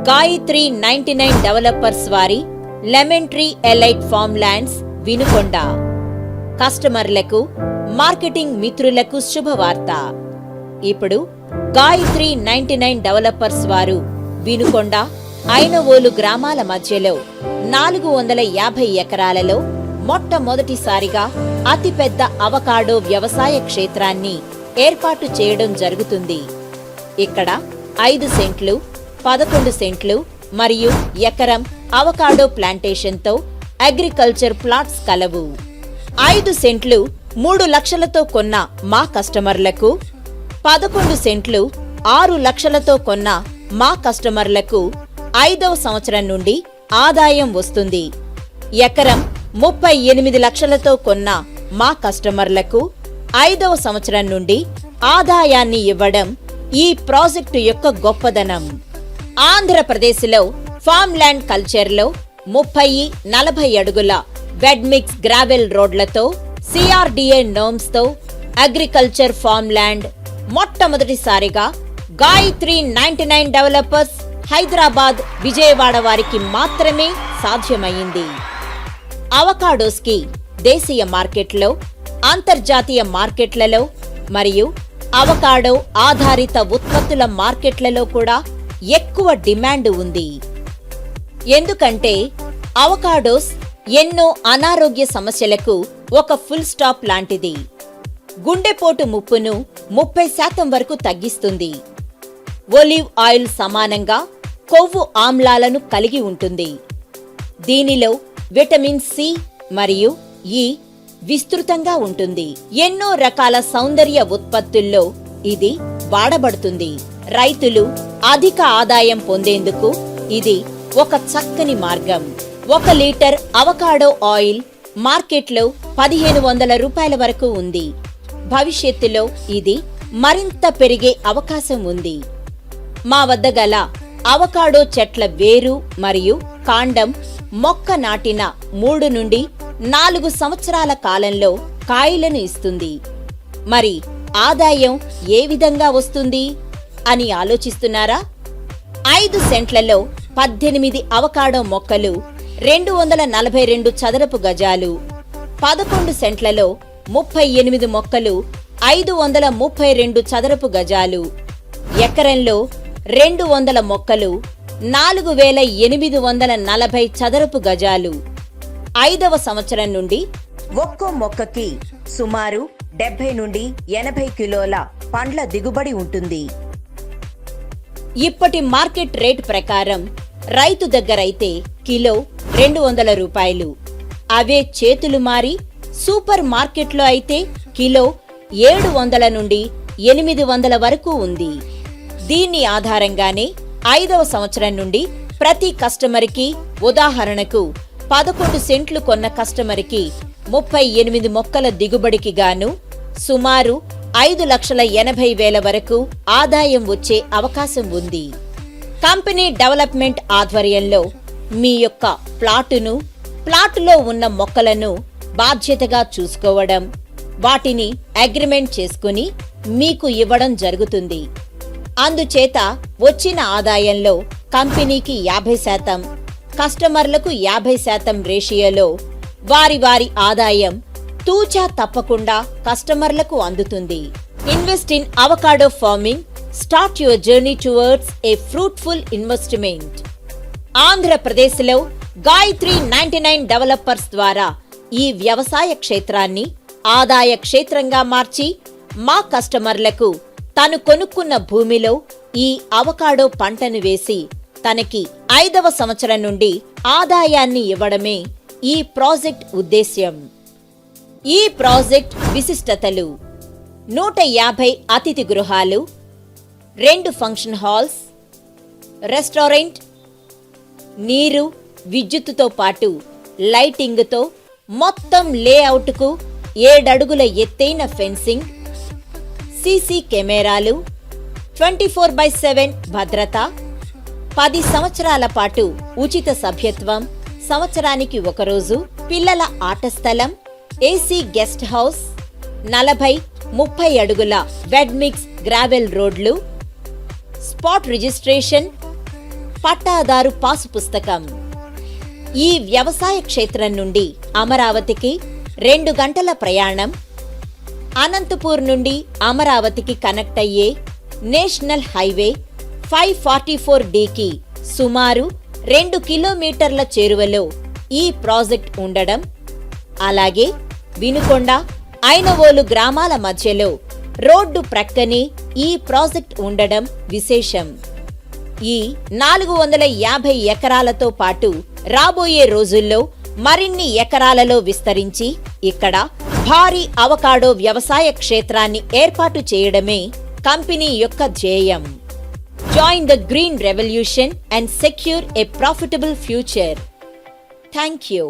Gayatri 99 developers వారి lemon tree elite farm lands Vinukonda. కస్టమర్లకు, marketing మిత్రులకు శుభవార్త. ఇప్పుడు గాయత్రి 99 డెవలపర్స్ వారు వినుకొండ, ఐనవోలు గ్రామాల మధ్యలో 450 ఎకరాలలో మొట్టమొదటిసారిగా అతిపెద్ద అవకాడో వ్యవసాయ క్షేత్రాన్ని ఏర్పాటు చేయడం జరుగుతుంది. ఇక్కడ 5 సెంట్లు, 11 సెంట్లు మరియు ఎకరం అవకాడో ప్లాంటేషన్తో అగ్రికల్చర్ ప్లాట్స్ కలవు. 5 సెంట్లు 3 లక్షలతో కొన్న మా కస్టమర్లకు, 11 సెంట్లు 6 లక్షలతో కొన్న మా కస్టమర్లకు 5వ సంవత్సరం నుండి ఆదాయం వస్తుంది. ఎకరం 38 లక్షలతో కొన్న మా కస్టమర్లకు 5వ సంవత్సరం నుండి ఆదాయాన్ని ఇవ్వడం ఈ ప్రాజెక్టు యొక్క గొప్పదనం. ఆంధ్రప్రదేశ్లో ఫార్మ్ ల్యాండ్ కల్చర్లో 30-40 అడుగుల బెడ్ మిక్స్ గ్రావెల్ రోడ్లతో, సిఆర్డిఏ నోమ్స్తో అగ్రికల్చర్ ఫార్మ్ ల్యాండ్ మొట్టమొదటిసారిగా గాయత్రి 99 డెవలపర్స్ హైదరాబాద్, విజయవాడ వారికి మాత్రమే సాధ్యమైంది. అవకాడోస్కి దేశీయ మార్కెట్లో, అంతర్జాతీయ మార్కెట్లలో మరియు అవకాడో ఆధారిత ఉత్పత్తుల మార్కెట్లలో కూడా ఎక్కువ డిమాండ్ ఉంది. ఎందుకంటే అవకాడోస్ ఎన్నో అనారోగ్య సమస్యలకు ఒక ఫుల్ స్టాప్ లాంటిది. గుండెపోటు ముప్పును 30% వరకు తగ్గిస్తుంది. ఒలివ్ ఆయిల్ సమానంగా కొవ్వు ఆమ్లాలను కలిగి ఉంటుంది. దీనిలో విటమిన్ సి మరియు ఇ విస్తృతంగా ఉంటుంది. ఎన్నో రకాల సౌందర్య ఉత్పత్తుల్లో ఇది వాడబడుతుంది. రైతులు అధిక ఆదాయం పొందేందుకు ఇది ఒక చక్కని మార్గం. 1 లీటర్ అవకాడో ఆయిల్ మార్కెట్లో 1500 రూపాయల వరకు ఉంది. భవిష్యత్తులో ఇది మరింత పెరిగే అవకాశం ఉంది. మా వద్ద గల అవకాడో చెట్ల వేరు మరియు కాండం మొక్క నాటిన 3 నుండి 4 సంవత్సరాల కాలంలో కాయలను ఇస్తుంది. మరి ఆదాయం ఏ విధంగా వస్తుంది అని ఆలోచిస్తున్నారా? 5 సెంట్లలో 18 అవకాడో మొక్కలు 242 చదరపు గజాలు, 11 సెంట్లలో 38 మొక్కలు 532 చదరపు గజాలు, ఎకరంలో 200 మొక్కలు 4840 చదరపు గజాలు. 5వ సంవత్సరం నుండి ఒక్కో మొక్కకి సుమారు 70 నుండి 80 కిలోల పండ్ల దిగుబడి ఉంటుంది. ఇప్పటి మార్కెట్ రేట్ ప్రకారం రైతు దగ్గరైతే కిలో 200 రూపాయలు. అవే చేతులు మారి సూపర్ మార్కెట్లో అయితే కిలో 700 నుండి 800 వరకు ఉంది. దీని ఆధారంగానే 5వ సంవత్సరం నుండి ప్రతి కస్టమర్కి, ఉదాహరణకు 11 సెంట్లు కొన్న కస్టమర్కి 38 మొక్కల దిగుబడికి గాను సుమారు 5,80,000 వరకు ఆదాయం వచ్చే అవకాశం ఉంది. కంపెనీ డెవలప్మెంట్ ఆధ్వర్యంలో మీ యొక్క ప్లాటులో ఉన్న మొక్కలను బాధ్యతగా చూసుకోవడం, వాటిని అగ్రిమెంట్ చేసుకుని మీకు ఇవ్వడం జరుగుతుంది. అందుచేత వచ్చిన ఆదాయంలో కంపెనీకి 50%, కస్టమర్లకు 50% రేషియోలో వారి ఆదాయం తూచా తప్పకుండా కస్టమర్లకు అందుతుంది. Invest in avocado farming. Start your journey towards a fruitful investment. ఆంధ్రప్రదేశ్లో గాయత్రి 99 డెవలపర్స్ ద్వారా ఈ వ్యవసాయ క్షేత్రాన్ని ఆదాయ క్షేత్రంగా మార్చి మా కస్టమర్లకు తను కొనుక్కున్న భూమిలో ఈ అవకాడో పంటను వేసి తనకి 5వ సంవత్సరం నుండి ఆదాయాన్ని ఇవ్వడమే ఈ ప్రాజెక్ట్ ఉద్దేశ్యం. ఈ ప్రాజెక్ట్ విశిష్టతలు: 150 అతిథి గృహాలు, 2 ఫంక్షన్ హాల్స్, రెస్టారెంట్, నీరు, విద్యుత్తుతో పాటు లైటింగ్తో మొత్తం లేఅవుట్కు 7 అడుగుల ఎత్తైన ఫెన్సింగ్, సీసీ కెమెరాలు, 24/7 భద్రత, 10 సంవత్సరాల పాటు ఉచిత సభ్యత్వం, సంవత్సరానికి 1 రోజు, పిల్లల ఆట స్థలం, ఏసీ గెస్ట్ హౌస్, 40-30 అడుగుల బెడ్ మిక్స్ గ్రావెల్ రోడ్లు, స్పాట్ రిజిస్ట్రేషన్, పట్టాదారు పాసు పుస్తకం. ఈ వ్యవసాయ క్షేత్రం నుండి అమరావతికి 2 గంటల ప్రయాణం. అనంతపూర్ నుండి అమరావతికి కనెక్ట్ అయ్యే నేషనల్ హైవే 544Dకి సుమారు 2 కిలోమీటర్ల చేరువలో ఈ ప్రాజెక్ట్ ఉండడం, అలాగే వినుకొండ, ఐనవోలు గ్రామాల మధ్యలో రోడ్డు ప్రక్కనే ఈ ప్రాజెక్ట్ ఉండడం విశేషం. ఈ 450 ఎకరాలతో పాటు రాబోయే రోజుల్లో మరిన్ని ఎకరాలలో విస్తరించి ఇక్కడ భారీ అవకాడో వ్యవసాయ క్షేత్రాన్ని ఏర్పాటు చేయడమే కంపెనీ యొక్క ధ్యేయం. Join the green revolution and secure A profitable future. Thank you.